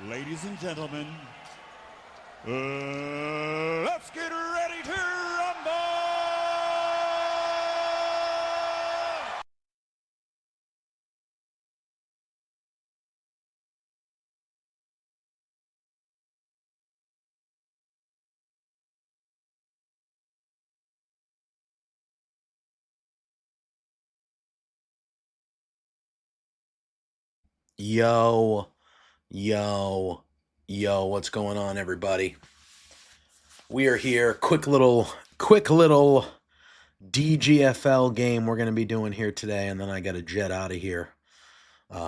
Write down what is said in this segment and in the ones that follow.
Ladies and gentlemen, let's get ready to rumble! Yo, yo, yo, what's going on, everybody? We are here. Quick little DGFL game we're going to be doing here today, and then I got to jet out of here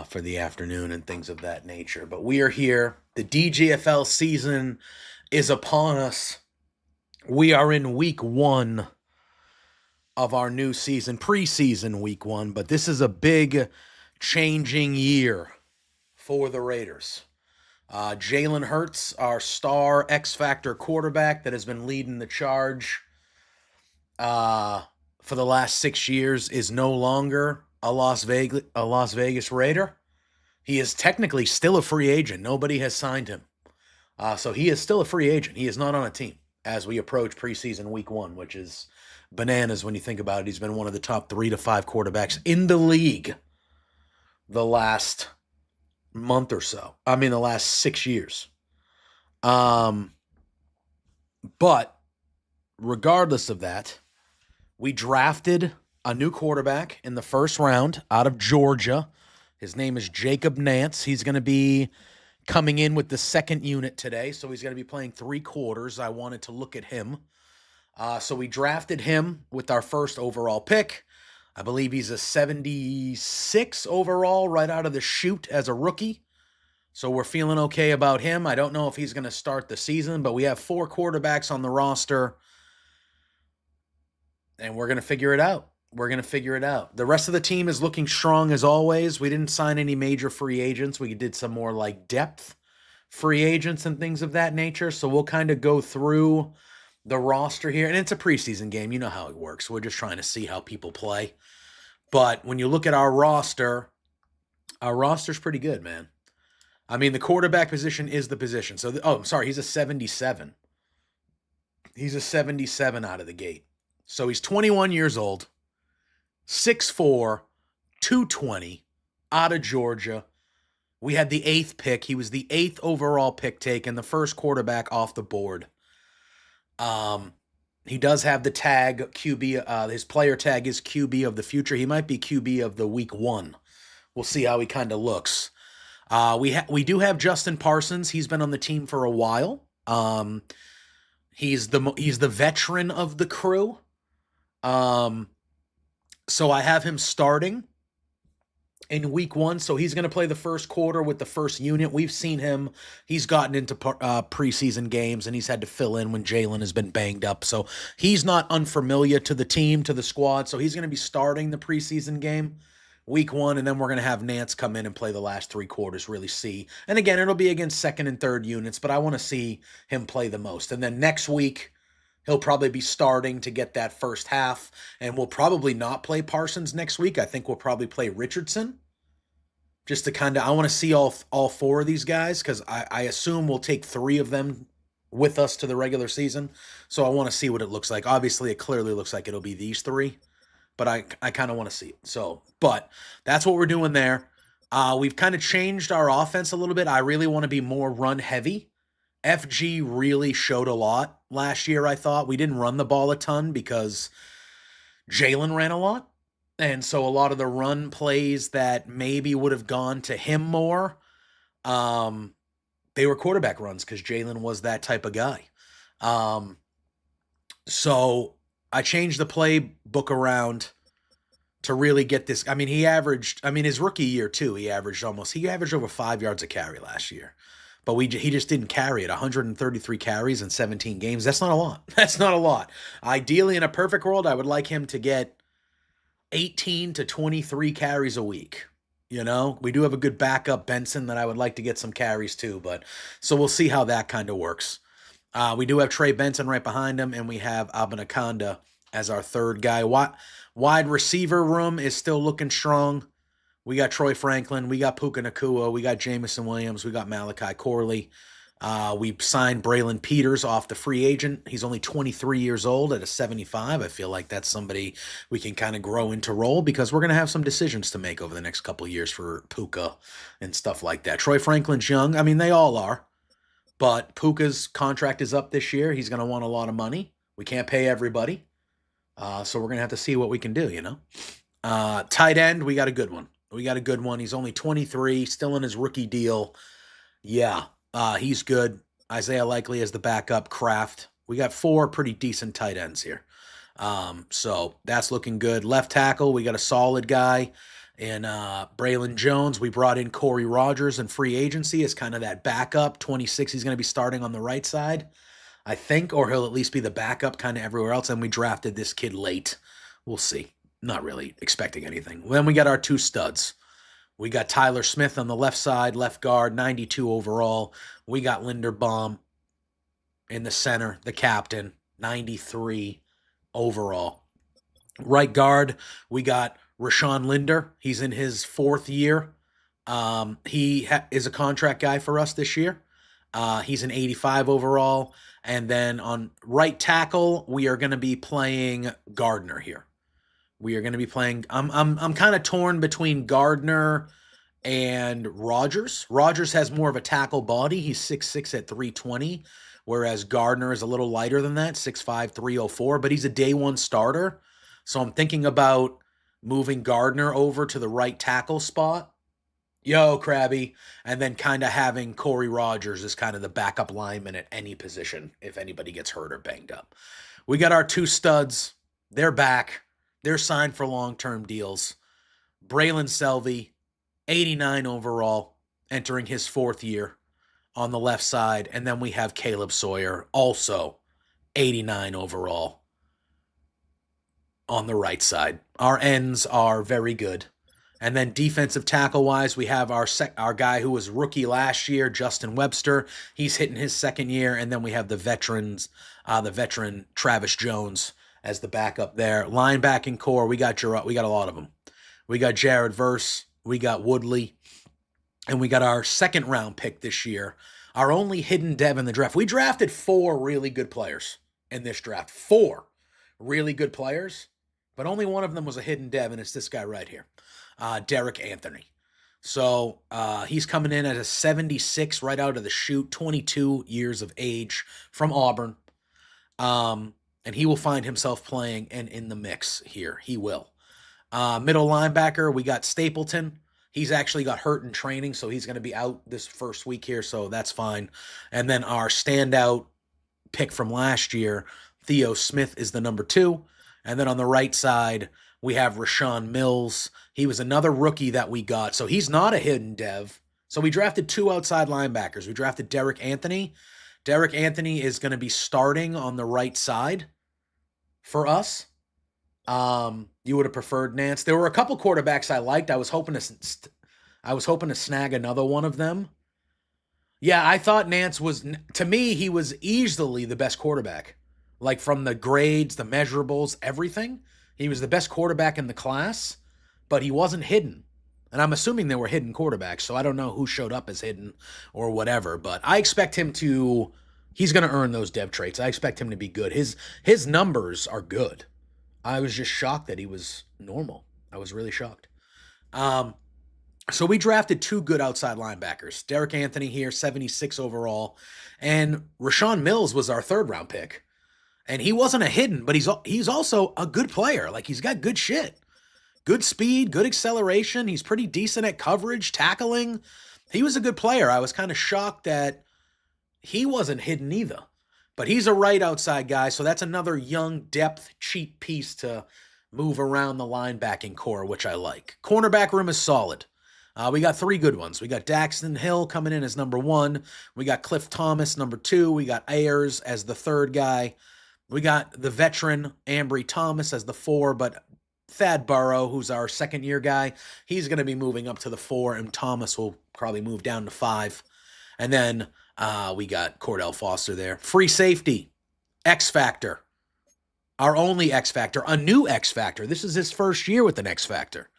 for the afternoon and things of that nature. But we are here. The DGFL season is upon us. We are in week one of our new season, preseason week one, but this is a big changing year for the Raiders. Jalen Hurts, our star X Factor quarterback that has been leading the charge for the last 6 years, is no longer a Las Vegas Raider. He is technically still a free agent. Nobody has signed him. So he is still a free agent. He is not on a team as we approach preseason week one, which is bananas when you think about it. He's been one of the top 3 to 5 quarterbacks in the league the last month or so. I mean, the last 6 years. But regardless of that, we drafted a new quarterback in the first round out of Georgia. His name is Jacob Nance. He's going to be coming in with the second unit today, so he's going to be playing 3 quarters. I wanted to look at him. So we drafted him with our first overall pick. I believe he's a 76 overall right out of the chute as a rookie. So we're feeling okay about him. I don't know if he's going to start the season, but we have 4 quarterbacks on the roster, and we're going to figure it out. The rest of the team is looking strong as always. We didn't sign any major free agents. We did some more like depth free agents and things of that nature. So we'll kind of go through the roster here. And it's a preseason game. You know how it works. We're just trying to see how people play. But when you look at our roster's pretty good, man. I mean, the quarterback position is the position. So, I'm sorry, he's a 77. He's a 77 out of the gate. So he's 21 years old, 6'4", 220, out of Georgia. We had the 8th pick. He was the 8th overall pick taken, the first quarterback off the board. He does have the tag QB. His player tag is QB of the future. He might be QB of the week one. We'll see how he kind of looks. We do have Justin Parsons. He's been on the team for a while. He's the veteran of the crew. So I have him starting in week one. So he's going to play the first quarter with the first unit. We've seen him. He's gotten into preseason games, and he's had to fill in when Jalen has been banged up. So he's not unfamiliar to the team, to the squad. So he's going to be starting the preseason game week one, and then we're going to have Nance come in and play the last 3 quarters, really see. And again, it'll be against second and third units, but I want to see him play the most. And then next week, he'll probably be starting to get that first half, and we'll probably not play Parsons next week. I think we'll probably play Richardson, just to kind of, I want to see all 4 of these guys, because I assume we'll take 3 of them with us to the regular season. So I want to see what it looks like. Obviously, it clearly looks like it'll be these 3, but I kind of want to see it. So, but that's what we're doing there. We've kind of changed our offense a little bit. I really want to be more run heavy. FG really showed a lot last year, I thought. We didn't run the ball a ton because Jalen ran a lot. And so a lot of the run plays that maybe would have gone to him more, they were quarterback runs because Jalen was that type of guy. So I changed the playbook around to really get this. I mean, his rookie year too, he averaged over 5 yards a carry last year. But he just didn't carry it. 133 carries in 17 games. That's not a lot. That's not a lot. Ideally, in a perfect world, I would like him to get 18 to 23 carries a week. You know, we do have a good backup, Benson, that I would like to get some carries too. But so we'll see how that kind of works. We do have Trey Benson right behind him, and we have Abanikanda as our third guy. Wide receiver room is still looking strong. We got Troy Franklin. We got Puka Nakua. We got Jamison Williams. We got Malachi Corley. We signed Braylon Peters off the free agent. He's only 23 years old at a 75. I feel like that's somebody we can kind of grow into role because we're going to have some decisions to make over the next couple of years for Puka and stuff like that. Troy Franklin's young. I mean, they all are. But Puka's contract is up this year. He's going to want a lot of money. We can't pay everybody. So we're going to have to see what we can do, Tight end, we got a good one. He's only 23, still in his rookie deal. Yeah, he's good. Isaiah Likely as the backup, Kraft. We got 4 pretty decent tight ends here. So that's looking good. Left tackle, we got a solid guy. And Braylon Jones, we brought in Corey Rogers in free agency as kind of that backup. 26, he's going to be starting on the right side, I think, or he'll at least be the backup kind of everywhere else. And we drafted this kid late. We'll see. Not really expecting anything. Then we got our 2 studs. We got Tyler Smith on the left side, left guard, 92 overall. We got Linderbaum in the center, the captain, 93 overall. Right guard, we got Rashawn Linder. He's in his 4th year. He is a contract guy for us this year. He's an 85 overall. And then on right tackle, we are going to be playing Gardner here. We are going to be playing. I'm kind of torn between Gardner and Rogers. Rogers has more of a tackle body. He's 6'6" at 320, whereas Gardner is a little lighter than that, 6'5", 304. But he's a day 1 starter. So I'm thinking about moving Gardner over to the right tackle spot. Yo, Krabby. And then kind of having Corey Rogers as kind of the backup lineman at any position if anybody gets hurt or banged up. We got our 2 studs. They're back. They're signed for long-term deals. Braylon Selvey, 89 overall, entering his 4th year on the left side. And then we have Caleb Sawyer, also 89 overall, on the right side. Our ends are very good. And then defensive tackle-wise, we have our guy who was rookie last year, Justin Webster. He's hitting his 2nd year. And then we have the veteran Travis Jones as the backup there. Linebacking core, we got a lot of them. We got Jared Verse, we got Woodley, and we got our 2nd round pick this year, our only hidden dev in the draft. We drafted 4 really good players in this draft. 4 really good players, but only one of them was a hidden dev, and it's this guy right here, Derek Anthony. So he's coming in at a 76 right out of the chute, 22 years of age, from Auburn. And he will find himself playing and in the mix here. He will. Middle linebacker, we got Stapleton. He's actually got hurt in training, so he's going to be out this first week here, so that's fine. And then our standout pick from last year, Theo Smith, is the number 2. And then on the right side, we have Rashawn Mills. He was another rookie that we got, so he's not a hidden dev. So we drafted 2 outside linebackers. We drafted Derek Anthony. Derek Anthony is going to be starting on the right side for us. You would have preferred Nance. There were a couple quarterbacks I liked. I was hoping to snag another one of them. Yeah, I thought Nance was, to me, he was easily the best quarterback. Like from the grades, the measurables, everything. He was the best quarterback in the class, but he wasn't hidden. And I'm assuming they were hidden quarterbacks, so I don't know who showed up as hidden or whatever, but I expect him to, he's going to earn those dev traits. I expect him to be good. His numbers are good. I was just shocked that he was normal. I was really shocked. So we drafted 2 good outside linebackers. Derek Anthony here, 76 overall, and Rashawn Mills was our 3rd round pick. And he wasn't a hidden, but he's also a good player. Like, he's got good shit. Good speed, good acceleration. He's pretty decent at coverage, tackling. He was a good player. I was kind of shocked that he wasn't hidden either. But he's a right outside guy, so that's another young, depth, cheap piece to move around the linebacking core, which I like. Cornerback room is solid. We got 3 good ones. We got Daxton Hill coming in as number 1. We got Cliff Thomas, number 2. We got Ayers as the 3rd guy. We got the veteran Ambry Thomas as the 4, but Thad Burrow, who's our 2nd-year guy, he's going to be moving up to the 4, and Thomas will probably move down to 5. And then we got Cordell Foster there. Free safety, X Factor, our only X Factor, a new X Factor. This is his first year with an X Factor.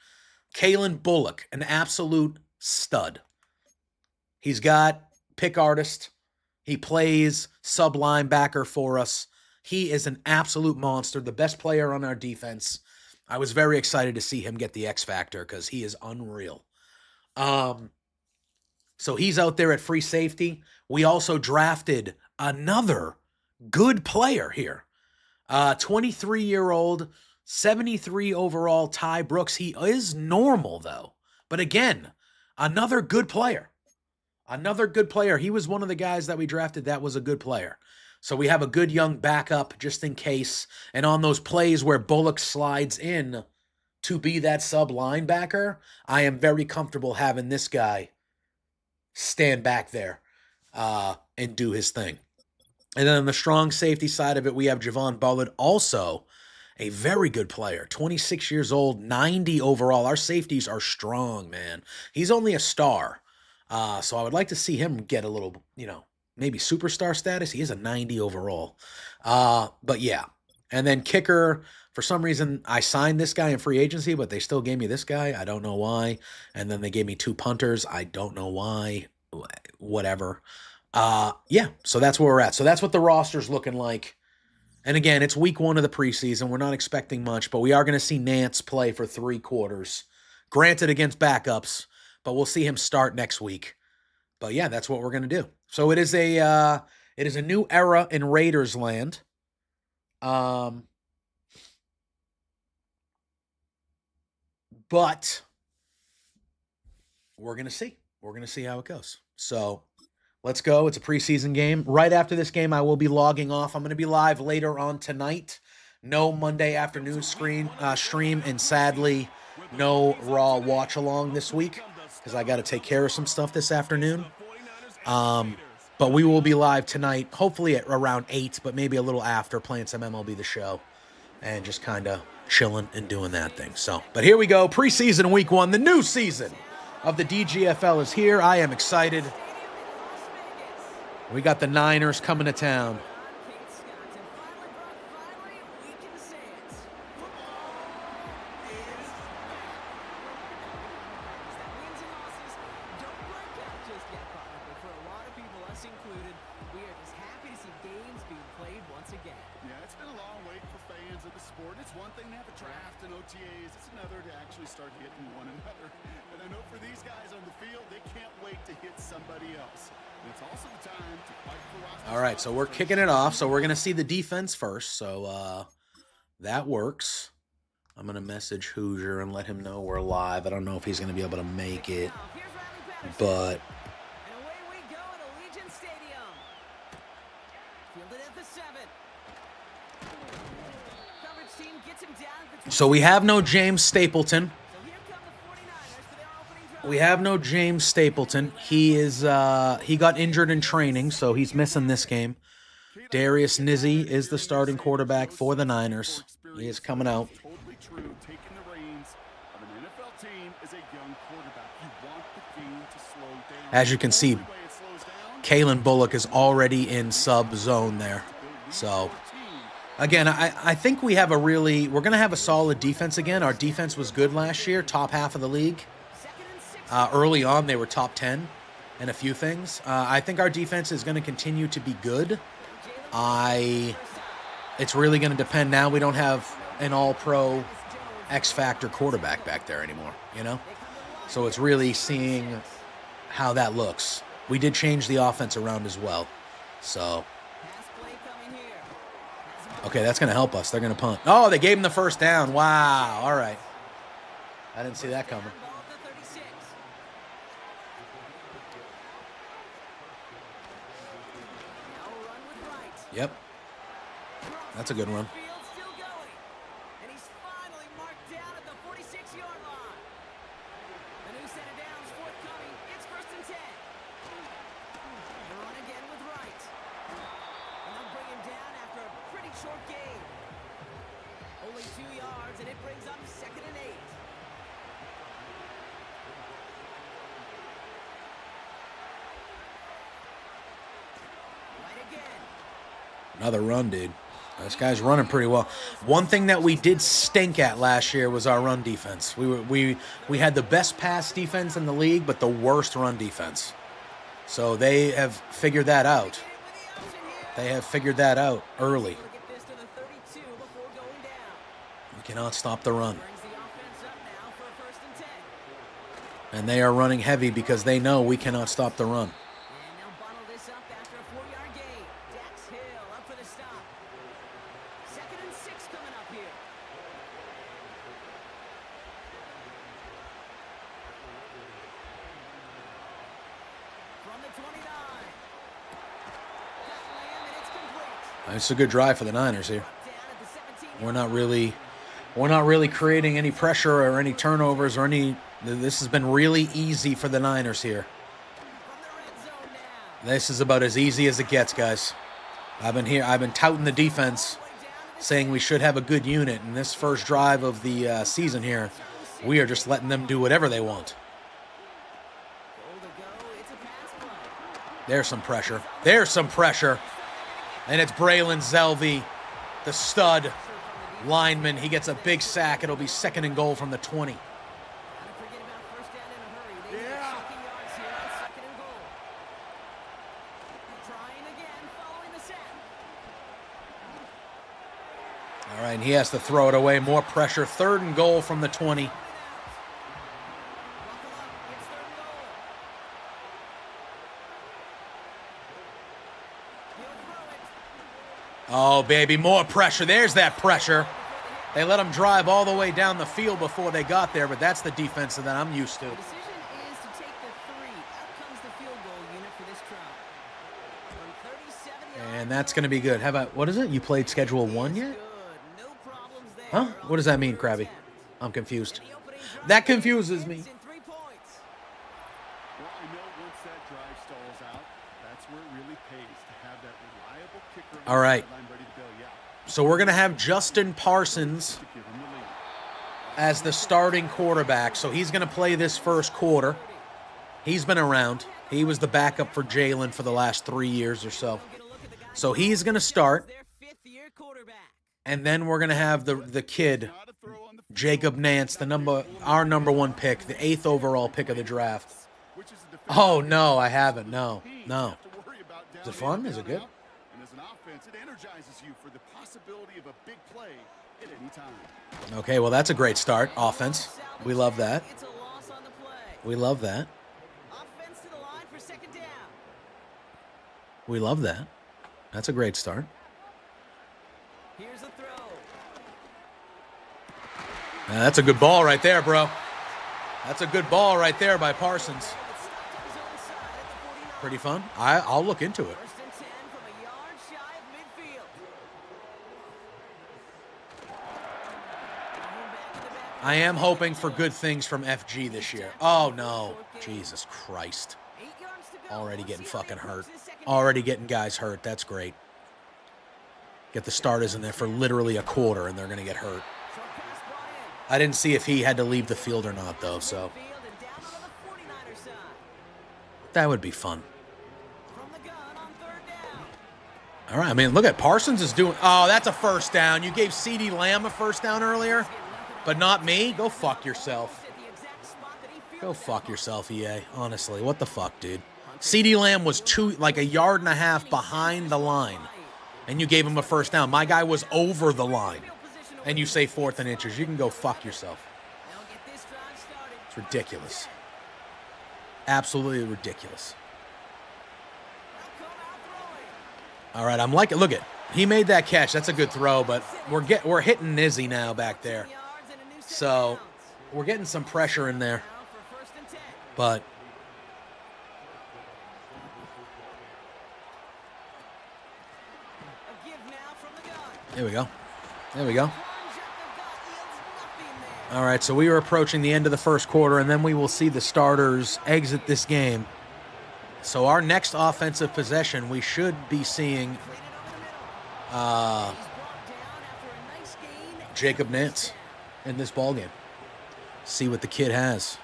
Kalen Bullock, an absolute stud. He's got pick artist. He plays sub linebacker for us. He is an absolute monster, the best player on our defense. I was very excited to see him get the X Factor because he is unreal. So he's out there at free safety. We also drafted another good player here. 23-year-old, 73 overall, Ty Brooks. He is normal, though. But again, another good player. Another good player. He was one of the guys that we drafted that was a good player. So we have a good young backup just in case. And on those plays where Bullock slides in to be that sub linebacker, I am very comfortable having this guy stand back there and do his thing. And then on the strong safety side of it, we have Javon Bullard, also a very good player, 26 years old, 90 overall. Our safeties are strong, man. He's only a star. So I would like to see him get a little, maybe superstar status. He is a 90 overall. But yeah. And then kicker, for some reason, I signed this guy in free agency, but they still gave me this guy. I don't know why. And then they gave me 2 punters. I don't know why. Whatever. Yeah, so that's where we're at. So that's what the roster's looking like. And again, it's week 1 of the preseason. We're not expecting much, but we are going to see Nance play for 3 quarters. Granted, against backups, but we'll see him start next week. But yeah, that's what we're going to do. So it is a new era in Raiders land. But we're going to see. We're going to see how it goes. So let's go. It's a preseason game. Right after this game, I will be logging off. I'm going to be live later on tonight. No Monday afternoon stream, and sadly, no Raw watch-along this week because I got to take care of some stuff this afternoon. But we will be live tonight, hopefully at around 8, but maybe a little after, playing some MLB The Show and just kind of chilling and doing that thing. So, but here we go. Preseason week 1, the new season of the DGFL is here. I am excited. We got the Niners coming to town. All right, so we're kicking it off. So we're going to see the defense first. So that works. I'm going to message Hoosier and let him know we're live. I don't know if he's going to be able to make it, but so we have no James Stapleton. We have no James Stapleton. He got injured in training, so he's missing this game. Darius Nizzi is the starting quarterback for the Niners. He is coming out. As you can see, Kalen Bullock is already in sub zone there. So again, I think we're going to have a solid defense again. Our defense was good last year, top half of the league. Early on, they were top 10 in a few things. I think our defense is going to continue to be good. It's really going to depend now. We don't have an all-pro X-Factor quarterback back there anymore, So it's really seeing how that looks. We did change the offense around as well. So, okay, that's going to help us. They're going to punt. Oh, they gave him the first down. Wow. All right. I didn't see that coming. Yep. That's a good run. Only 2 yards, and it brings up 2nd and 8. Right again. Another run, dude. This guy's running pretty well. One thing that we did stink at last year was our run defense. We had the best pass defense in the league, but the worst run defense. So they have figured that out. They have figured that out early. We cannot stop the run. And they are running heavy because they know we cannot stop the run. It's a good drive for the Niners here. We're not really creating any pressure or any turnovers or any. This has been really easy for the Niners here. This is about as easy as it gets, guys. I've been touting the defense, saying we should have a good unit. In this first drive of the season here, we are just letting them do whatever they want. There's some pressure. There's some pressure. And it's Braylon Zelvey, the stud lineman. He gets a big sack. It'll be 2nd and goal from the 20. All right, and he has to throw it away. More pressure. 3rd and goal from the 20. Oh, baby, more pressure. There's that pressure. They let them drive all the way down the field before they got there, but that's the defense that I'm used to. And that's going to be good. How about, what is it? You played Schedule 1 yet? Huh? What does that mean, Krabby? I'm confused. That confuses me. All right. So we're going to have Justin Parsons as the starting quarterback. So he's going to play this first quarter. He's been around. He was the backup for Jalen for the last 3 years or so. So he's going to start. And then we're going to have the kid, Jacob Nance, our number 1 pick, the 8th overall pick of the draft. Oh, no, I haven't. No. Is it fun? Is it good? It energizes you for the possibility of a big play at any time. Okay, well, that's a great start. Offense. We love that. We love that. Offense to the line for 2nd down. We love that. That's a great start. Here's a throw. That's a good ball right there, bro. That's a good ball right there by Parsons. Pretty fun. I'll look into it. I am hoping for good things from FG this year. Oh, no. Jesus Christ. Already getting fucking hurt. Already getting guys hurt. That's great. Get the starters in there for literally a quarter, and they're going to get hurt. I didn't see if he had to leave the field or not, though, so. That would be fun. All right, I mean, look at Parsons is doing. Oh, that's a first down. You gave CeeDee Lamb a first down earlier, but not me? Go fuck yourself. Go fuck yourself, EA. Honestly, what the fuck, dude? CeeDee Lamb was like a yard and a half behind the line, and you gave him a first down. My guy was over the line, and you say 4th and inches. You can go fuck yourself. It's ridiculous. Absolutely ridiculous. All right, I'm liking. Look at, he made that catch. That's a good throw, but we're hitting Nizzy now back there, so we're getting some pressure in there. But there we go. There we go. All right, so we are approaching the end of the first quarter, and then we will see the starters exit this game. So our next offensive possession, we should be seeing Jacob Nance in this ballgame. See what the kid has.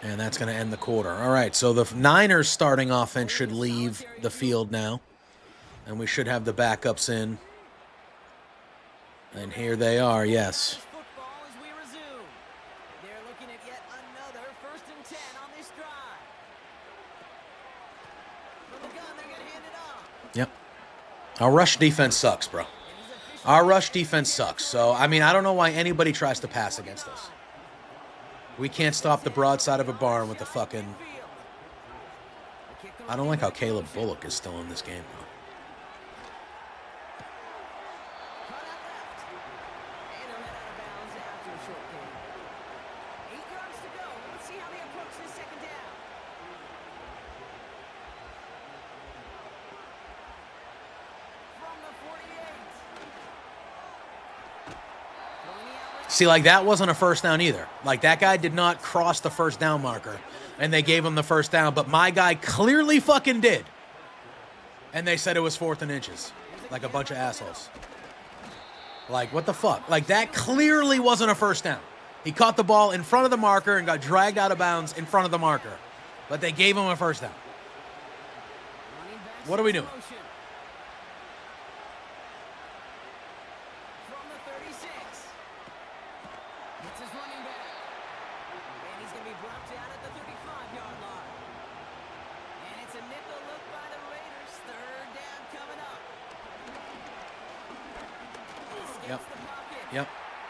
And that's going to end the quarter. All right, so the Niners starting offense should leave the field now. And we should have the backups in. And here they are, yes. Yep. Our rush defense sucks, bro. Our rush defense sucks. So, I mean, I don't know why anybody tries to pass against us. We can't stop the broadside of a barn with the fucking... I don't like how Caleb Bullock is still in this game, though. See, like, that wasn't a first down either. Like, that guy did not cross the first down marker, and they gave him the first down, but my guy clearly fucking did. And they said it was 4th and inches. Like a bunch of assholes. Like, what the fuck? Like, that clearly wasn't a first down. He caught the ball in front of the marker and got dragged out of bounds in front of the marker. But they gave him a first down. What are we doing?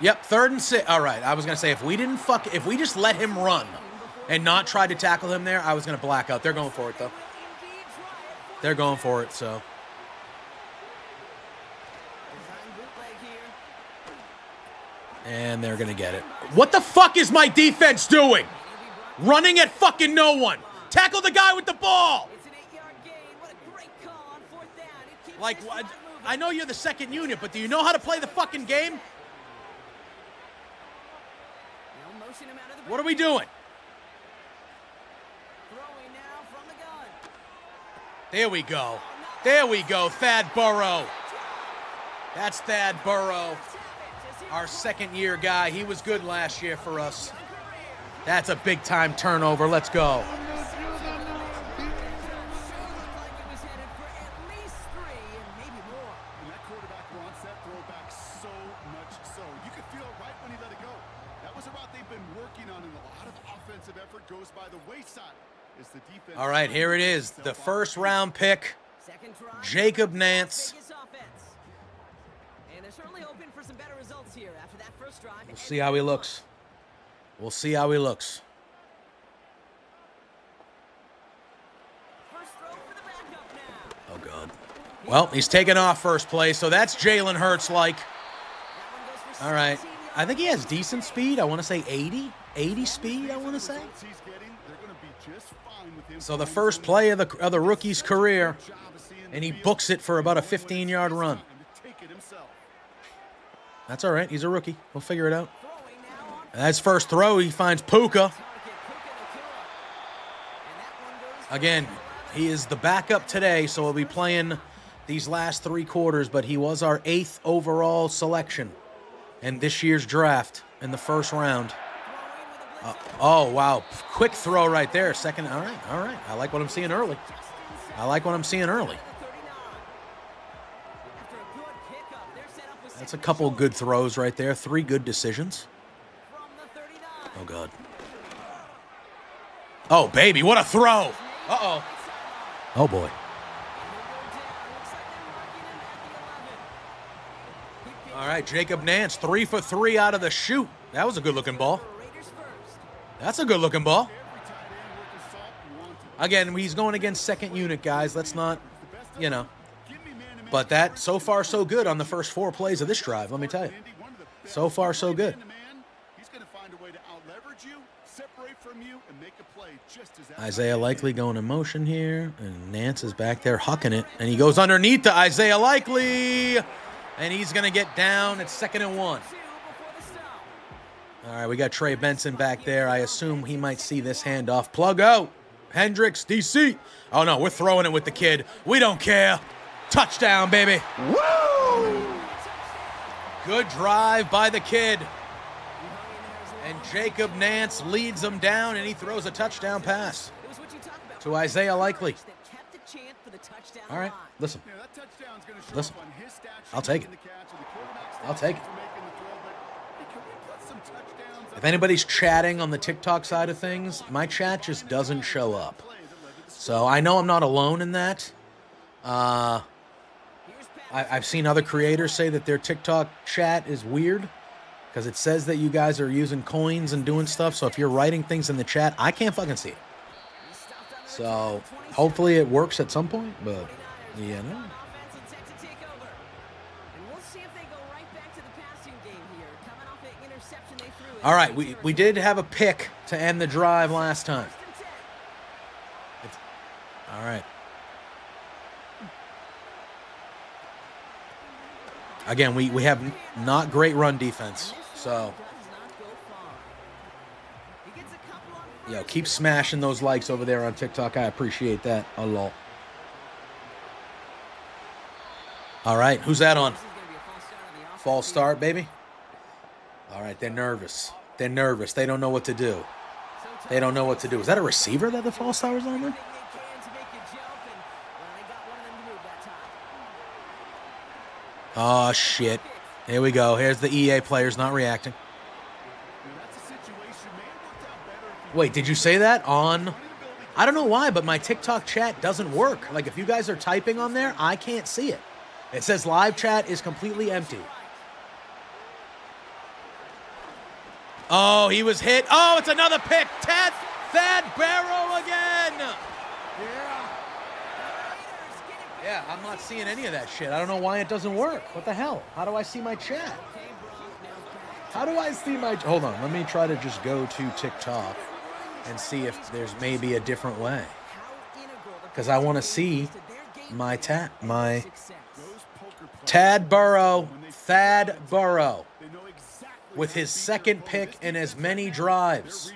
Yep, 3rd and 6. All right, I was going to say, if we just let him run and not try to tackle him there, I was going to black out. They're going for it, though. They're going for it, so. And they're going to get it. What the fuck is my defense doing? Running at fucking no one. Tackle the guy with the ball. Like, I know you're the second unit, but do you know how to play the fucking game? What are we doing? There we go. There we go, Thad Burrow. That's Thad Burrow, our second-year guy. He was good last year for us. That's a big-time turnover. Let's go. All right, here it is. The first-round pick, Jacob Nance. We'll see how he looks. We'll see how he looks. Oh, God. Well, he's taking off first play, so that's Jalen Hurts-like. All right. I think he has decent speed. I want to say 80. 80 speed, I want to say. So the first play of the rookie's career, and he books it for about a 15-yard run. That's all right. He's a rookie. We'll figure it out. And that's first throw. He finds Puka. Again, he is the backup today, so we'll be playing these last 3 quarters, but he was our 8th overall selection in this year's draft in the first round. Oh, wow. Quick throw right there. Second. All right. I like what I'm seeing early. That's a couple good throws right there. 3 good decisions. Oh, God. Oh, baby, what a throw. Uh-oh. Oh, boy. All right, Jacob Nance, 3 for 3 out of the chute. That was a good-looking ball. That's a good-looking ball. Again, he's going against second unit, guys. Let's not, But that, so far, so good on the first 4 plays of this drive, let me tell you. So far, so good. Isaiah Likely going in motion here, and Nance is back there hucking it, and he goes underneath to Isaiah Likely, and he's going to get down at 2nd and 1. All right, we got Trey Benson back there. I assume he might see this handoff. Plug out. Hendricks, DC. Oh, no, we're throwing it with the kid. We don't care. Touchdown, baby. Woo! Good drive by the kid. And Jacob Nance leads them down, and he throws a touchdown pass to Isaiah Likely. All right, listen. Listen. I'll take it. I'll take it. If anybody's chatting on the TikTok side of things, my chat just doesn't show up. So I know I'm not alone in that. I've seen other creators say that their TikTok chat is weird because it says that you guys are using coins and doing stuff. So if you're writing things in the chat, I can't fucking see it. So hopefully it works at some point, but yeah, no. All right, we did have a pick to end the drive last time. All right. Again, we have not great run defense, so yo, keep smashing those likes over there on TikTok. I appreciate that a lot. All right, who's that on? False start, baby. All right, they're nervous. They're nervous. They don't know what to do. They don't know what to do. Is that a receiver that the false start was on there? Oh, shit. Here we go. Here's the EA players not reacting. Wait, did you say that on... I don't know why, but my TikTok chat doesn't work. Like, if you guys are typing on there, I can't see it. It says live chat is completely empty. Oh, he was hit. Oh, it's another pick. Thad Barrow again. Yeah, I'm not seeing any of that shit. I don't know why it doesn't work. What the hell? How do I see my chat? How do I see my... Hold on. Let me try to just go to TikTok and see if there's maybe a different way. Because I want to see my Thad Burrow, with his second pick in as many drives.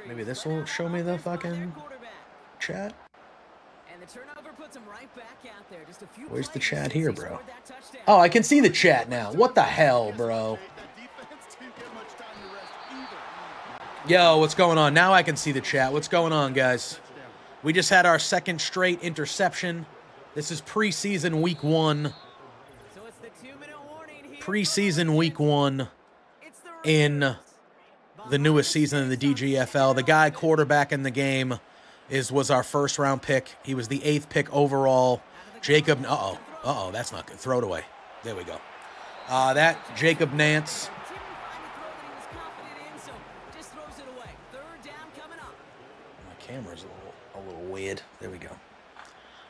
Maybe this will show me the fucking chat. Where's the chat here, bro? Oh, I can see the chat now. What the hell, bro? Yo, what's going on? Now I can see the chat. What's going on, guys? We just had our second straight interception. This is preseason week 1. Preseason week 1 in the newest season of the DGFL. The guy quarterback in the game was our first round pick. He was the 8th pick overall. Jacob, that's not good. Throw it away. There we go. That Jacob Nance. My camera's a little weird. There we go.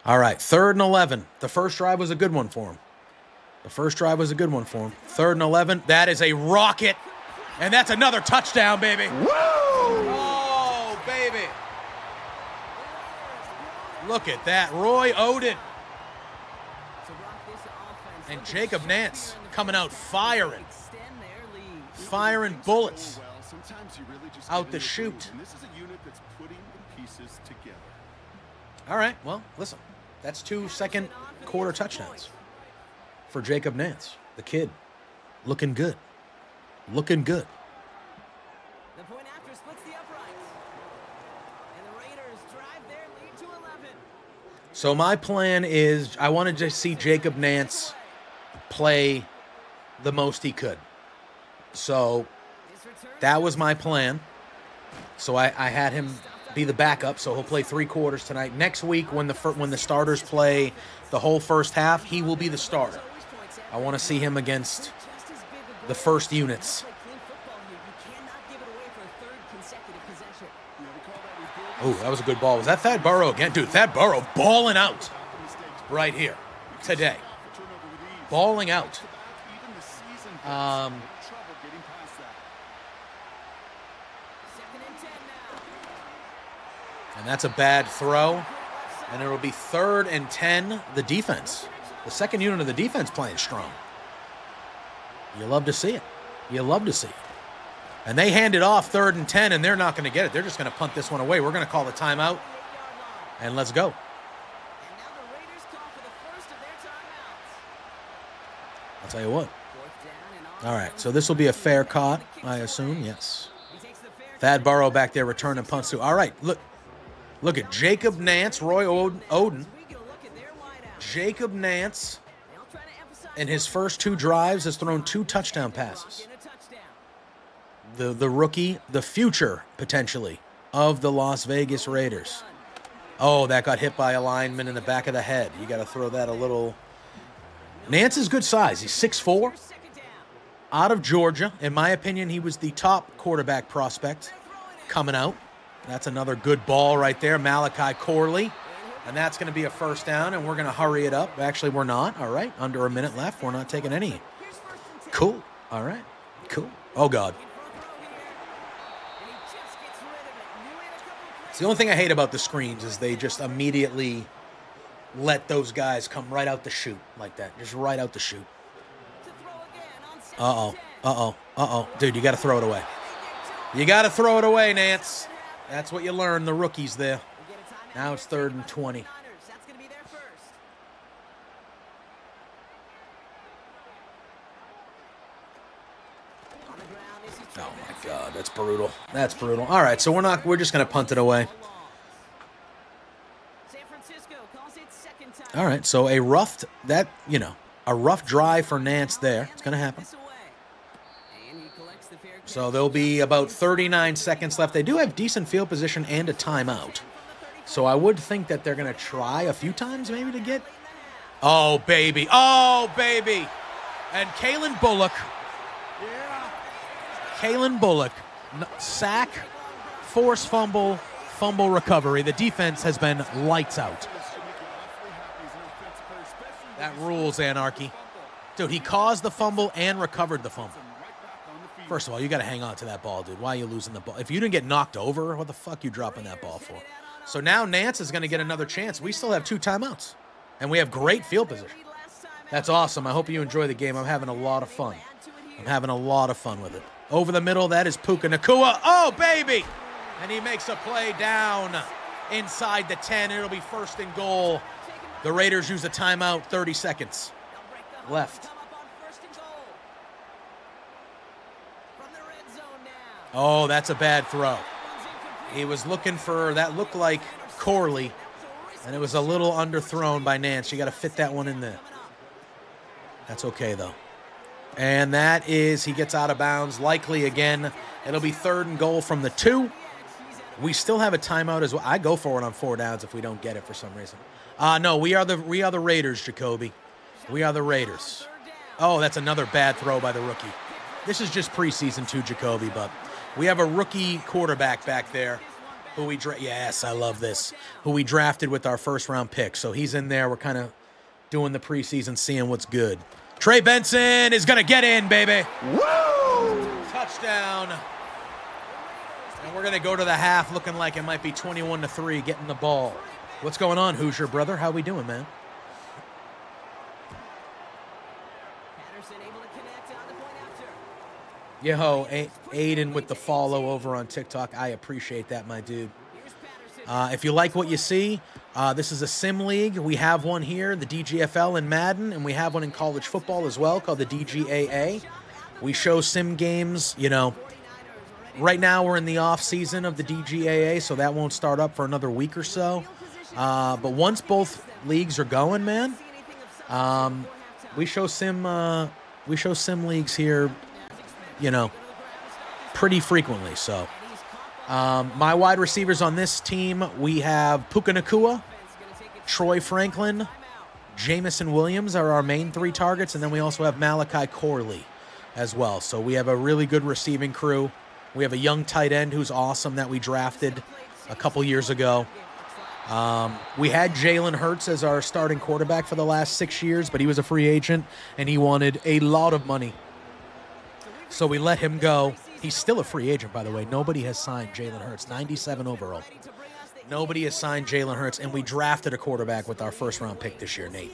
All right, 3rd and 11. The first drive was a good one for him. 3rd and 11. That is a rocket. And that's another touchdown, baby. Woo! Oh, baby. Look at that. Roy Oden. And Jacob Nance coming out firing. Firing bullets out the chute. All right, well, listen. That's 2 second quarter touchdowns for Jacob Nance, the kid. Looking good. Looking good. The point after splits the uprights. And the Raiders drive their lead to 11. So my plan is I wanted to see Jacob Nance play the most he could. So that was my plan. So I had him be the backup, so he'll play 3 quarters tonight. Next week, when the starters play the whole first half, he will be the starter. I want to see him against the first units. Oh, that was a good ball. Was that Thad Burrow again? Dude, Thad Burrow balling out right here today. Balling out. And that's a bad throw. And it will be 3rd and 10. The defense. The second unit of the defense playing strong. You love to see it. You love to see it. And they hand it off 3rd and 10, and they're not going to get it. They're just going to punt this one away. We're going to call the timeout, and let's go. I'll tell you what. All right, so this will be a fair caught, I assume. Yes. Thad Burrow back there returning punts too. All right, look at Jacob Nance, Roy Oden. Jacob Nance, in his first 2 drives, has thrown 2 touchdown passes. The rookie, the future, potentially, of the Las Vegas Raiders. Oh, that got hit by a lineman in the back of the head. You got to throw that a little. Nance is good size. He's 6'4", out of Georgia. In my opinion, he was the top quarterback prospect coming out. That's another good ball right there, Malachi Corley. And that's going to be a first down, and we're going to hurry it up. Actually, we're not. All right, under a minute left. We're not taking any. Cool. All right, cool. Oh, God. It's the only thing I hate about the screens is they just immediately let those guys come right out the chute like that. Just right out the chute. Uh-oh. Uh-oh. Uh-oh. Dude, you got to throw it away. You got to throw it away, Nance. That's what you learn, the rookies there. Now it's 3rd and 20. Oh my God, that's brutal. That's brutal. All right, so we're just going to punt it away. All right, so a rough drive for Nance there. It's going to happen. So there'll be about 39 seconds left. They do have decent field position and a timeout. So I would think that they're going to try a few times maybe to get. Oh, baby. Oh, baby. And Kalen Bullock, sack, force fumble recovery. The defense has been lights out. That rules, Anarchy. Dude, he caused the fumble and recovered the fumble. First of all, you got to hang on to that ball, dude. Why are you losing the ball? If you didn't get knocked over, what the fuck are you dropping that ball for? So now Nance is going to get another chance. We still have 2 timeouts, and we have great field position. That's awesome. I hope you enjoy the game. I'm having a lot of fun. With it. Over the middle, that is Puka Nacua. Oh, baby! And he makes a play down inside the 10. It'll be 1st and goal. The Raiders use a timeout, 30 seconds left. Oh, that's a bad throw. He was looking for, that looked like Corley, and it was a little underthrown by Nance. You got to fit that one in there. That's okay, though. And that is, he gets out of bounds, likely again. It'll be 3rd and goal from the 2. We still have a timeout as well. I go for it on 4 downs if we don't get it for some reason. No, we are the Raiders, Jacoby. We are the Raiders. Oh, that's another bad throw by the rookie. This is just preseason too, Jacoby, but we have a rookie quarterback back there who we yes, I love this. Who we drafted with our 1st-round pick. So he's in there. We're kind of doing the preseason, seeing what's good. Trey Benson is going to get in, baby. Woo! Touchdown. And we're going to go to the half looking like it might be 21-3, getting the ball. What's going on, Hoosier brother? How we doing, man? Yo, Aiden with the follow over on TikTok. I appreciate that, my dude. If you like what you see, this is a sim league. We have one here, the DGFL in Madden, and we have one in college football as well called the DGAA. We show sim games, right now we're in the off season of the DGAA, so that won't start up for another week or so. But once both leagues are going, man, we show sim leagues here, pretty frequently. So my wide receivers on this team, we have Puka Nacua, Troy Franklin, Jamison Williams are our main 3 targets, and then we also have Malachi Corley as well. So we have a really good receiving crew. We have a young tight end who's awesome that we drafted a couple years ago. We had Jalen Hurts as our starting quarterback for the last 6 years, but he was a free agent, and he wanted a lot of money. So we let him go. He's still a free agent, by the way. Nobody has signed Jalen Hurts, 97 overall. Nobody has signed Jalen Hurts, and we drafted a quarterback with our 1st-round pick this year, Nate.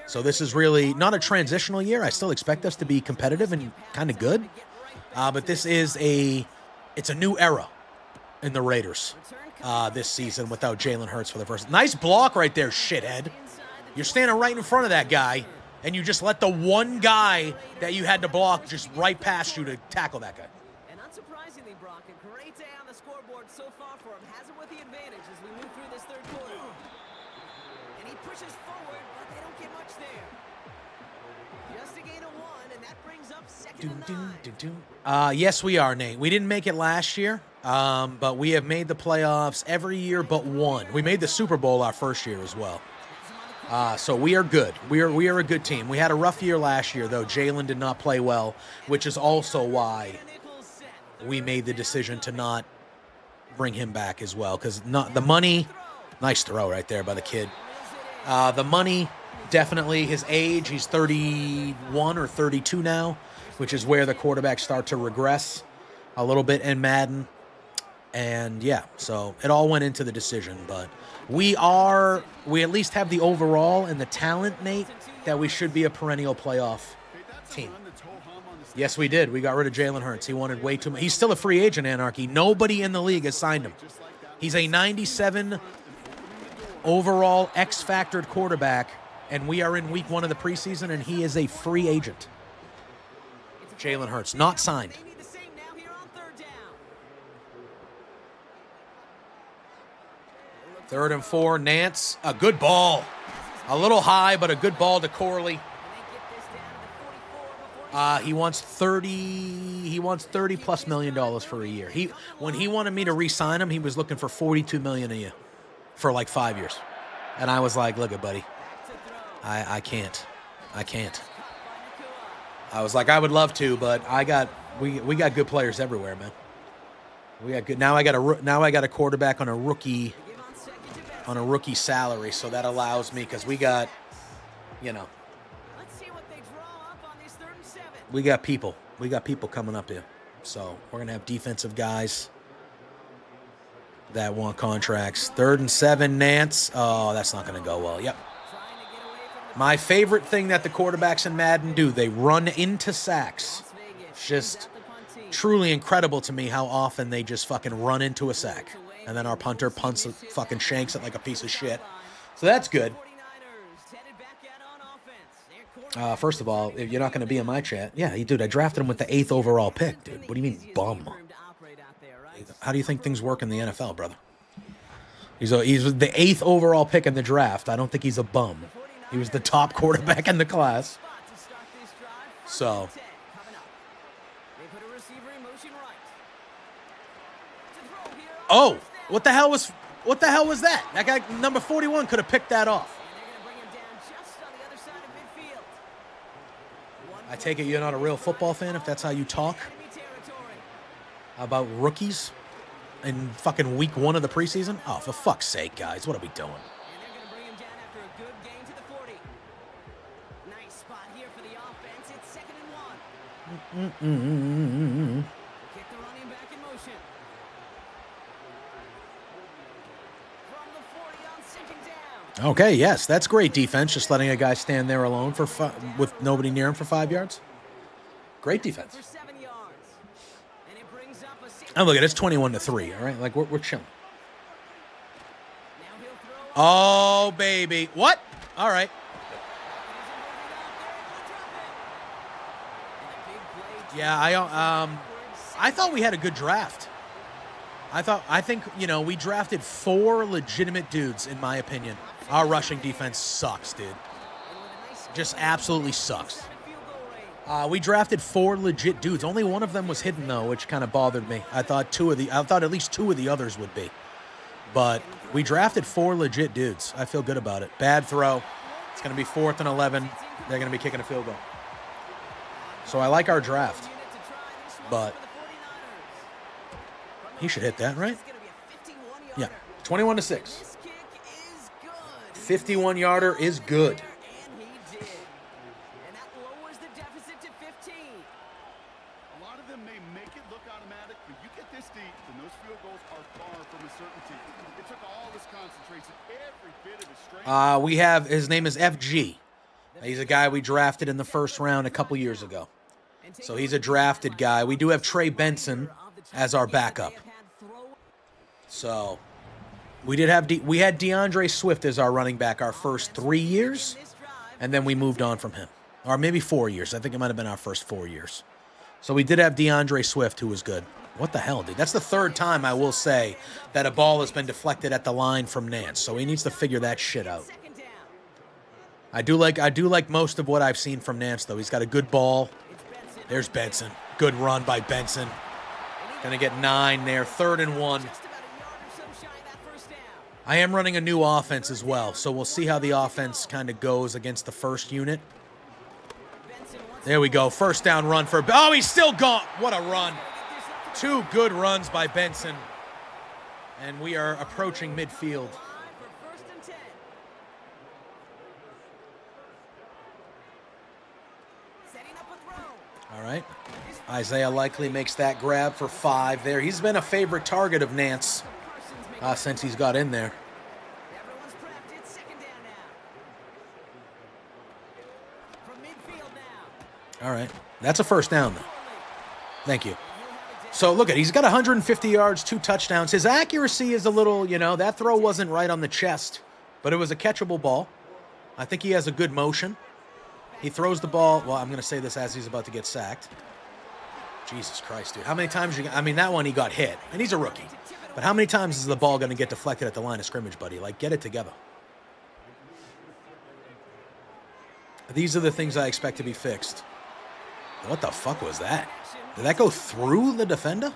So this is really not a transitional year. I still expect us to be competitive and kind of good. But this is it's a new era in the Raiders this season without Jalen Hurts for the first. Nice block right there, shithead. You're standing right in front of that guy, and you just let the one guy that you had to block just right past you to tackle that guy. And unsurprisingly, Brock, a great day out scoreboard so far for him has him with the advantage as we move through this third quarter. And he pushes forward, but they don't get much there. Just a gain of 1, and that brings up second and 9. Yes, we are, Nate. We didn't make it last year, but we have made the playoffs every year but one. We made the Super Bowl our first year as well. So we are good. We are a good team. We had a rough year last year, though. Jalen did not play well, which is also why we made the decision to not bring him back as well. Because the money, nice throw right there by the kid. The money, definitely his age. He's 31 or 32 now, which is where the quarterbacks start to regress a little bit in Madden. And yeah, so it all went into the decision, but we at least have the overall and the talent, Nate, that we should be a perennial playoff team. Yes, we did. We got rid of Jalen Hurts. He wanted way too much. He's still a free agent, Anarchy. Nobody in the league has signed him. He's a 97 overall X-factored quarterback, and we are in week 1 of the preseason, and he is a free agent. Jalen Hurts, not signed. 3rd and 4, Nance, a good ball. A little high, but a good ball to Corley. He wants $30+ million for a year. When he wanted me to re-sign him, he was looking for $42 million a year for like 5 years. And I was like, look it, buddy. I can't. I was like, I would love to, but we got good players everywhere, man. We got good. Now I got a quarterback on a rookie salary, so that allows me, because we got, we got people coming up here, so we're gonna have defensive guys that want contracts. 3rd and 7, Nance. Oh, that's not gonna go well. Yep. My favorite thing that the quarterbacks in Madden do, they run into sacks. It's just truly incredible to me how often they just fucking run into a sack. And then our punter punts fucking shanks it like a piece of shit. So that's good. First of all, if you're not going to be in my chat, yeah, dude, I drafted him with the 8th overall pick, dude. What do you mean, bum? How do you think things work in the NFL, brother? He's the 8th overall pick in the draft. I don't think he's a bum. He was the top quarterback in the class. So... Oh, what the hell was that? That guy, number 41, could have picked that off. I take it you're not a real football fan if that's how you talk about rookies in fucking week 1 of the preseason? Oh, for fuck's sake, guys, what are we doing? Okay, yes, that's great defense, just letting a guy stand there alone with nobody near him for 5 yards. Great defense. And look at it, it's 21-3, all right? Like, we're chilling. Oh, baby. What? All right. Yeah, I thought we had a good draft. I think, we drafted 4 legitimate dudes, in my opinion. Our rushing defense sucks, dude. Just absolutely sucks. We drafted 4 legit dudes. Only one of them was hidden, though, which kind of bothered me. I thought at least 2 of the others would be. But we drafted 4 legit dudes. I feel good about it. Bad throw. It's going to be 4th and 11. They're going to be kicking a field goal. So I like our draft. But he should hit that, right? Yeah. 21-6. 51-yarder is good. And that lowers the deficit to 15. A lot of them may make it look automatic, but you get this deep, and those field goals are far from a certainty. It took all this concentration, every bit of his strength. His name is FG. He's a guy we drafted in the first round a couple years ago. So he's a drafted guy. We do have Trey Benson as our backup. So we had DeAndre Swift as our running back our first 3 years, and then we moved on from him. Or maybe 4 years. I think it might have been our first 4 years. So we did have DeAndre Swift, who was good. What the hell, dude? That's the third time, I will say, that a ball has been deflected at the line from Nance. So he needs to figure that shit out. I do like most of what I've seen from Nance, though. He's got a good ball. There's Benson. Good run by Benson. Gonna get 9 there. 3rd and 1. I am running a new offense as well, so we'll see how the offense kind of goes against the first unit. There we go. First down run for... Oh, he's still gone. What a run. 2 good runs by Benson. And we are approaching midfield. All right. Isaiah likely makes that grab for 5 there. He's been a favorite target of Nance since he's got in there. All right. That's a first down, though. Thank you. So, look at, he's got 150 yards, 2 touchdowns. His accuracy is a little, that throw wasn't right on the chest, but it was a catchable ball. I think he has a good motion. He throws the ball. Well, I'm going to say this as he's about to get sacked. Jesus Christ, dude. How many times I mean, that one he got hit, and he's a rookie. But how many times is the ball going to get deflected at the line of scrimmage, buddy? Like, get it together. These are the things I expect to be fixed. What the fuck was that? Did that go through the defender?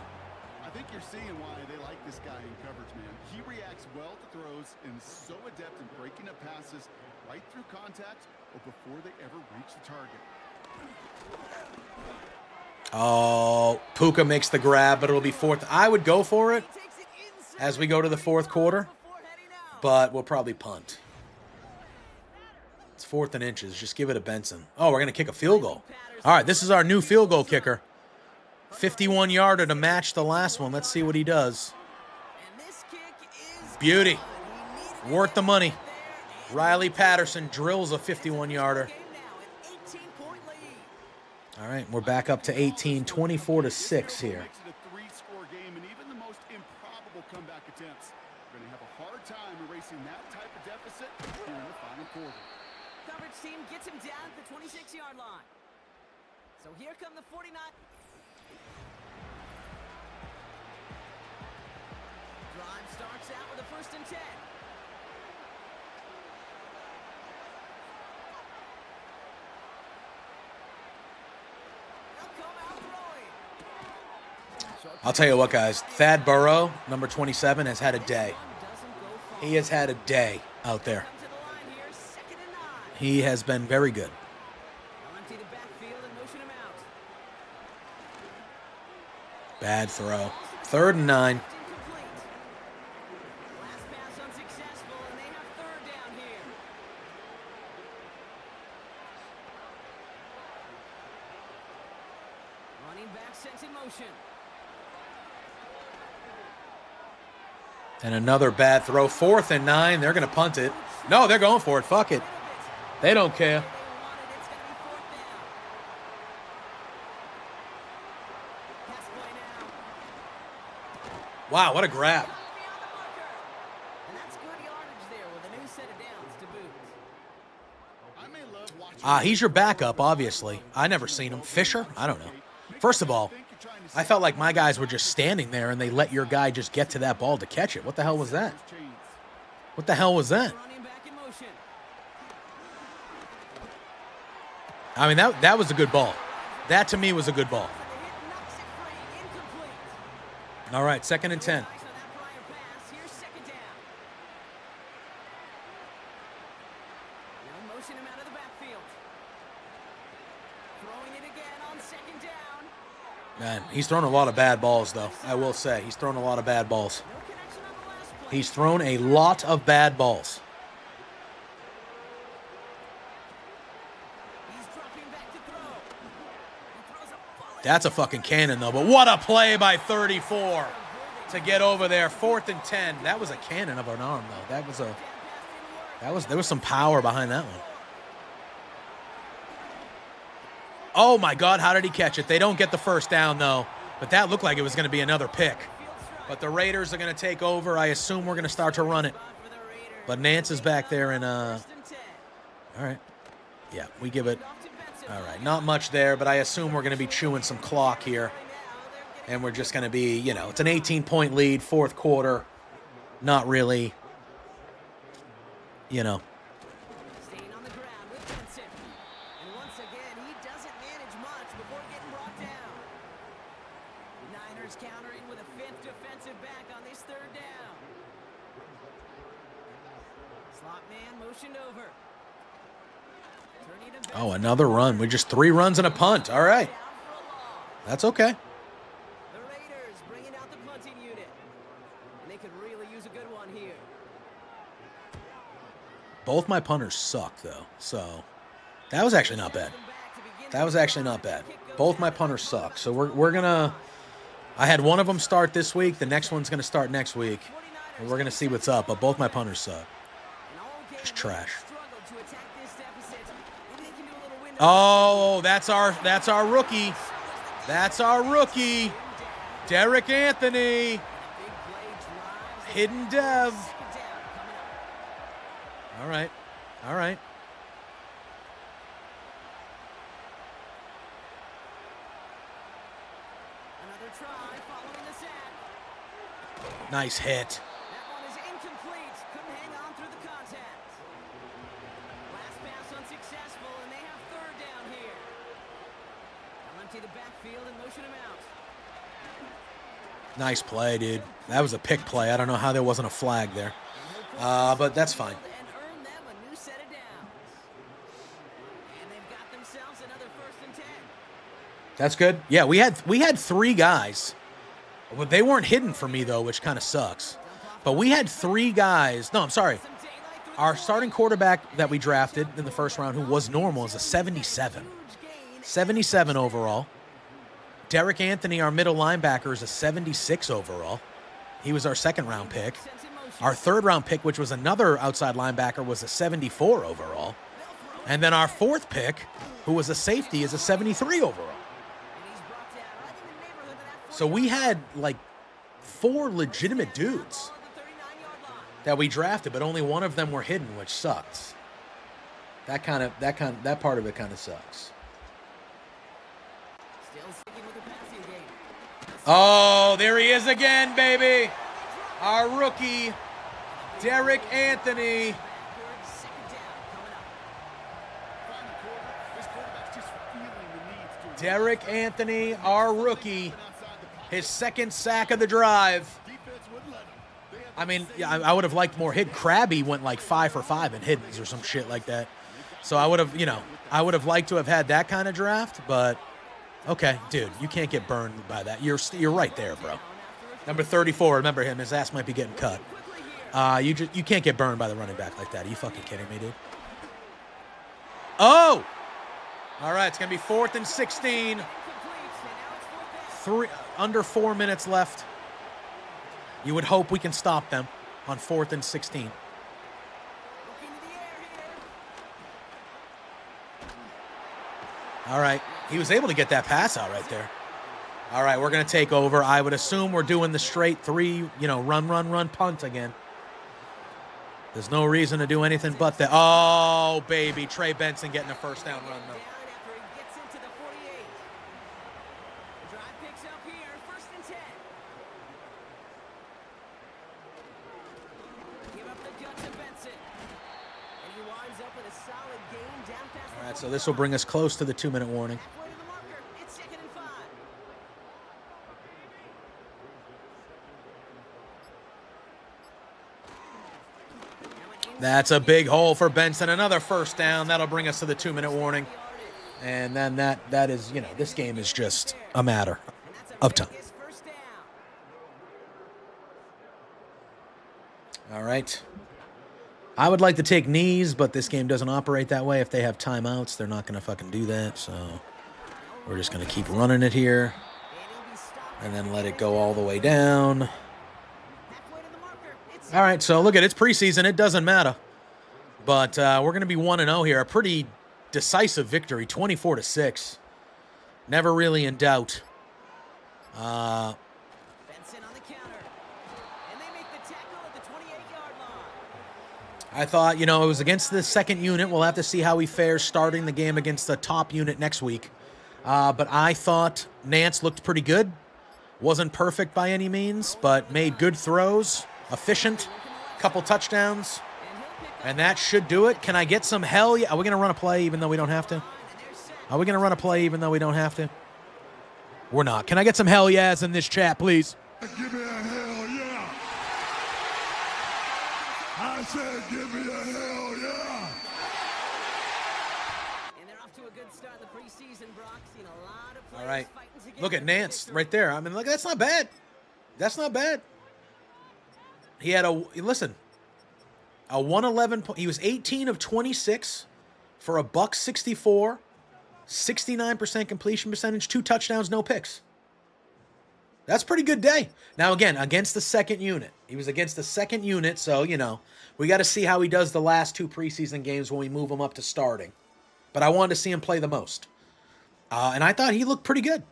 I think you're seeing why they like this guy in coverage, man. He reacts well to throws and so adept in breaking up passes right through contact or before they ever reach the target. Oh, Puka makes the grab, but it'll be 4th. I would go for it as we go to the 4th quarter, but we'll probably punt. It's 4th and inches. Just give it to Benson. Oh, we're going to kick a field goal. All right, this is our new field goal kicker. 51-yarder to match the last one. Let's see what he does. Beauty. Worth the money. Riley Patterson drills a 51-yarder. All right, we're back up to 18, 24-6 here. Coverage team gets him down at the 26-yard line. So here come the 49. Drive starts out with a 1st and 10. I'll tell you what, guys. Thad Burrow, number 27, has had a day. He has had a day out there. He has been very good. Bad throw. 3rd and 9. And another bad throw. 4th and 9. They're going to punt it. No, they're going for it. Fuck it. They don't care. Wow, what a grab. He's your backup, obviously. I never seen him. Fisher? I don't know. First of all, I felt like my guys were just standing there and they let your guy just get to that ball to catch it. What the hell was that? What the hell was that? I mean, that was a good ball. That, to me, was a good ball. All right, 2nd and 10. Man, he's thrown a lot of bad balls, though. I will say, he's thrown a lot of bad balls. He's thrown a lot of bad balls. That's a fucking cannon, though. But what a play by 34 to get over there. 4th and 10. That was a cannon of an arm, though. There was some power behind that one. Oh, my God, how did he catch it? They don't get the first down, though. But that looked like it was going to be another pick. But the Raiders are going to take over. I assume we're going to start to run it. But Nance is back there and, all right. Yeah, we give it. All right, not much there, but I assume we're going to be chewing some clock here. And we're just going to be, you know, it's an 18-point lead, fourth quarter. Not really, you know. Staying on the ground with Benson. And once again, he doesn't manage much before getting brought down. Niners countering with a fifth defensive back on this third down. Slot man motioned over. Turning to Benson. Oh, another run. We just 3 runs and a punt. All right. Down for a loss. That's okay. The Raiders bringing out the punting unit. And they could really use a good one here. Both my punters suck, though. So that was actually not bad. That was actually not bad. Both my punters suck. So we're going to... I had one of them start this week. The next one's going to start next week. And we're going to see what's up. But both my punters suck. Just trash. Oh, that's our rookie. That's our rookie. Derek Anthony. Hidden Dev. All right. All right. Another try following the sack. Nice hit. That one is incomplete. Couldn't hang on through the contact. Last pass unsuccessful, and they have third down here. They'll empty the backfield and motion him out. Nice play, dude. That was a pick play. I don't know how there wasn't a flag there. But that's fine. And earn them a new set of downs. And they've got themselves another 1st and 10. That's good. Yeah, we had 3 guys. Well, they weren't hidden for me, though, which kind of sucks. But we had 3 guys. No, I'm sorry. Some daylight through the Our starting quarterback that we drafted in the first round, who was normal, is a 77. huge gain. 77 overall. Derek Anthony, our middle linebacker, is a 76 overall. He was our second-round pick. Sense in motion. Our third-round pick, which was another outside linebacker, was a 74 overall. And then our 4th pick, who was a safety, is a 73 overall. And he's brought down right in the neighborhood of that So we had, like, 4 legitimate dudes ball at the 39-yard line. that we drafted, but only one of them were hidden, which sucks. That part of it kind of sucks. Still sticking with the passing game. Oh, there he is again, baby. Our rookie, Derek Anthony. Backwards, second down coming up. Final quarter, this quarterback's just feeling the need to Derek Anthony, our rookie, outside the pocket. his second sack of the drive. Defense wouldn't let him. They had I mean, yeah, I would have liked more hit. Krabby went like 5 for 5 in hiddens or some shit like that. So I would have liked to have had that kind of draft, but okay, dude, you can't get burned by that. You're right there, bro. Number 34, remember him, his ass might be getting cut. You can't get burned by the running back like that. Are you fucking kidding me, dude? Oh! All right, it's going to be 4th and 16. Under 4 minutes left. You would hope we can stop them on 4th and 16. All right, he was able to get that pass out right there. All right, we're going to take over. I would assume we're doing the straight 3, run, punt again. There's no reason to do anything but that. Oh, baby, Trey Benson getting a first down run, though. After he gets into the 48. Drive picks up here, 1st and 10. Give up the guts to Benson. And he winds up with a solid gain down past All right, so this will bring us close to the 2-minute warning. halfway to the marker. It's 2nd and 5. That's a big hole for Benson. Another first down. That'll bring us to the 2-minute warning. And then that is, this game is just a matter of time. His first down. All right. I would like to take knees, but this game doesn't operate that way. If they have timeouts, they're not going to fucking do that. So we're just going to keep running it here and then let it go all the way down. Halfway to the marker. It's All right, so look at it. It's preseason. It doesn't matter. But we're going to be 1-0 here. A pretty decisive victory, 24-6. Never really in doubt. Benson on the counter. And they make the tackle at the 28-yard line. I thought, it was against the second unit. We'll have to see how he fares starting the game against the top unit next week. But I thought Nance looked pretty good. Wasn't perfect by any means, but made good throws, efficient, couple touchdowns, and that should do it. Can I get some hell yeah? Are we going to run a play even though we don't have to? Are we going to run a play even though we don't have to? We're not. Can I get some hell yeahs in this chat, please? Give me a hell yeah. I said give me a hell yeah. And they're off to a good start in the preseason, Brock. Seen a lot of players All right. fighting to get Look at to Nance victory. right there. I mean, look, that's not bad. That's not bad. He had a 111 point. He was 18 of 26 for a $164, 69% completion percentage, 2 touchdowns, no picks. That's a pretty good day. Now, again, against the second unit. He was against the second unit, so, we got to see how he does the last 2 preseason games when we move him up to starting. But I wanted to see him play the most. And I thought he looked pretty good.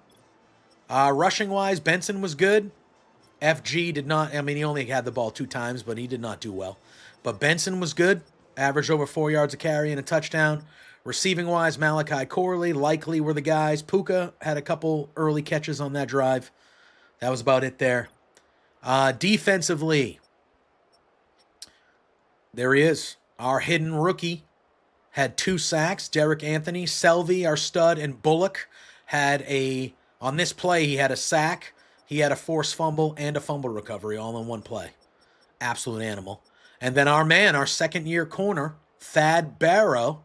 Rushing-wise, Benson was good. FG did not, he only had the ball 2 times, but he did not do well. But Benson was good. Averaged over 4 yards a carry and a touchdown. Receiving-wise, Malachi Corley, Likely were the guys. Puka had a couple early catches on that drive. That was about it there. Defensively, there he is. Our hidden rookie had 2 sacks. Derek Anthony, Selvey, our stud, and Bullock had on this play, he had a sack, he had a forced fumble, and a fumble recovery all in one play. Absolute animal. And then our second-year corner, Thad Barrow,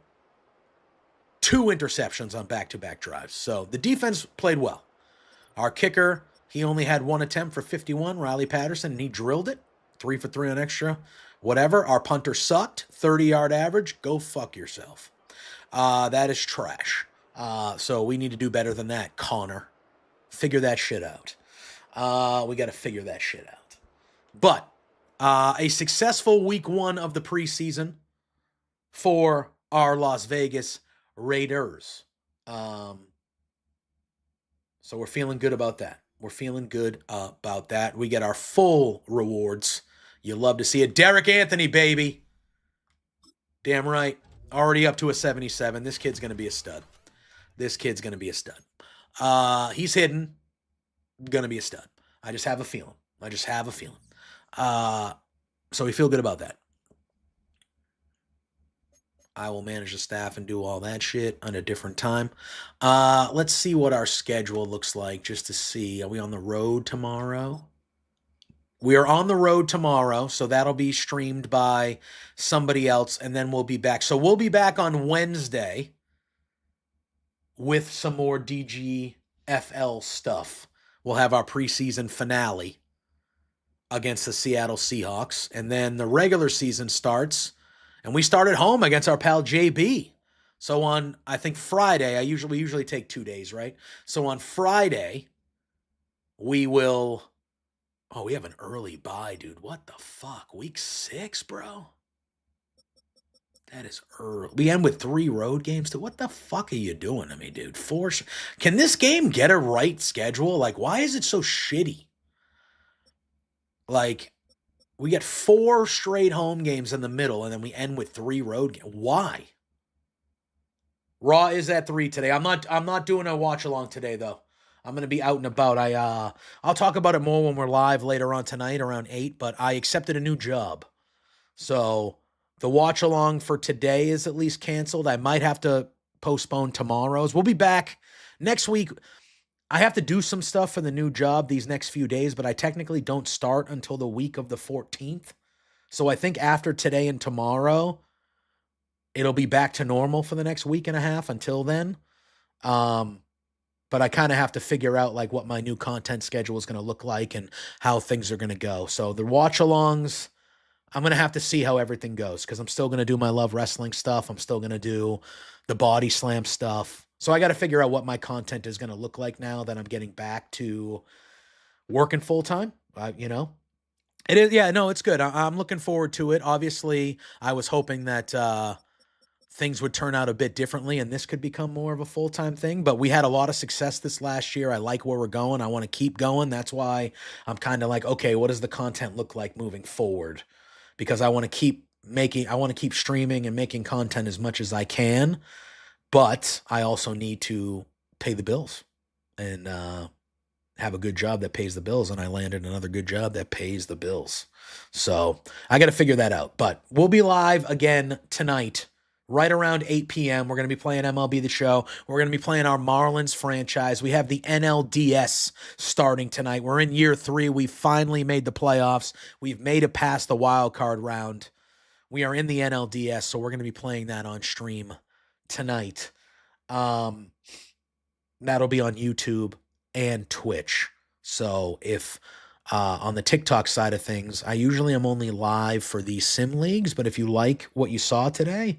2 interceptions on back-to-back drives. So the defense played well. Our kicker, he only had 1 attempt for 51, Riley Patterson, and he drilled it. 3 for 3 on extra. Whatever. Our punter sucked. 30-yard average. Go fuck yourself. That is trash. So we need to do better than that, Connor. Figure that shit out. We got to figure that shit out. But a successful week 1 of the preseason for our Las Vegas Raiders. So we're feeling good about that. We get our full rewards. You love to see it. Derek Anthony, baby. Damn right. Already up to a 77. This kid's going to be a stud. He's hidden. Going to be a stud. I just have a feeling. So we feel good about that. I will manage the staff and do all that shit on a different time. Let's see what our schedule looks like just to see. Are we on the road tomorrow? We are on the road tomorrow, so that'll be streamed by somebody else, and then we'll be back. So we'll be back on Wednesday with some more DGFL stuff. We'll have our preseason finale against the Seattle Seahawks, and then the regular season starts, and we start at home against our pal JB. So on, I think Friday, we usually take 2 days, right? So on Friday, we will... Oh, we have an early bye, dude. What the fuck? Week 6, bro? That is early. We end with 3 road games. What the fuck are you doing to me, dude? Can this game get a right schedule? Like, why is it so shitty? Like, we get 4 straight home games in the middle, and then we end with 3 road games. Why? Raw is at 3 today. I'm not doing a watch along today, though. I'm going to be out and about. I'll talk about it more when we're live later on tonight around 8, but I accepted a new job. So the watch along for today is at least canceled. I might have to postpone tomorrow's. We'll be back next week. I have to do some stuff for the new job these next few days, but I technically don't start until the week of the 14th. So I think after today and tomorrow, it'll be back to normal for the next week and a half until then. But I kind of have to figure out like what my new content schedule is going to look like and how things are going to go. So the watch-alongs, I'm going to have to see how everything goes because I'm still going to do my Love Wrestling stuff. I'm still going to do the Body Slam stuff. So I got to figure out what my content is going to look like now that I'm getting back to working full-time, It is, yeah, no, it's good. I'm looking forward to it. Obviously, I was hoping that things would turn out a bit differently and this could become more of a full-time thing, but we had a lot of success this last year. I like where we're going. I want to keep going. That's why I'm kind of like, okay, what does the content look like moving forward? Because I want to keep streaming and making content as much as I can, but I also need to pay the bills and have a good job that pays the bills, and I landed another good job that pays the bills. So I got to figure that out. But we'll be live again tonight, right around 8 p.m. We're going to be playing MLB The Show. We're going to be playing our Marlins franchise. We have the NLDS starting tonight. We're in year 3. We finally made the playoffs. We've made it past the wild card round. We are in the NLDS, so we're going to be playing that on stream tonight. That'll be on YouTube and Twitch. So if on the TikTok side of things, I usually am only live for these sim leagues, but if you like what you saw today,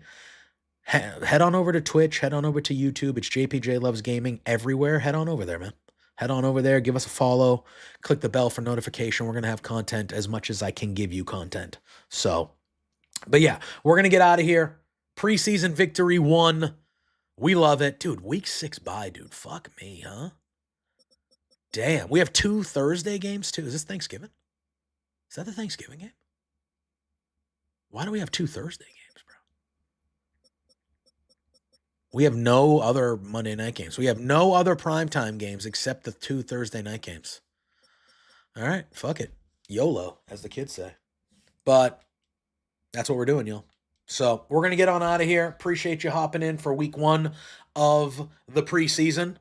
head on over to Twitch, head on over to YouTube. It's JPJ Loves Gaming everywhere. Head on over there, man. Head on over there, give us a follow, click the bell for notification. We're going to have content as much as I can give you content. So, but yeah, we're going to get out of here. Preseason victory 1. We love it. Dude, week 6 bye, dude. Fuck me, huh? Damn. We have 2 Thursday games, too. Is this Thanksgiving? Is that the Thanksgiving game? Why do we have 2 Thursday games, bro? We have no other Monday night games. We have no other primetime games except the 2 Thursday night games. All right. Fuck it. YOLO, as the kids say. But that's what we're doing, y'all. So we're going to get on out of here. Appreciate you hopping in for week 1 of the preseason.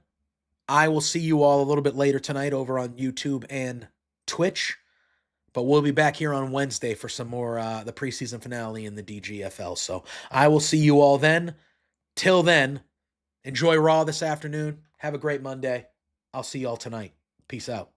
I will see you all a little bit later tonight over on YouTube and Twitch. But we'll be back here on Wednesday for some more the preseason finale in the DGFL. So I will see you all then. Till then, enjoy Raw this afternoon. Have a great Monday. I'll see you all tonight. Peace out.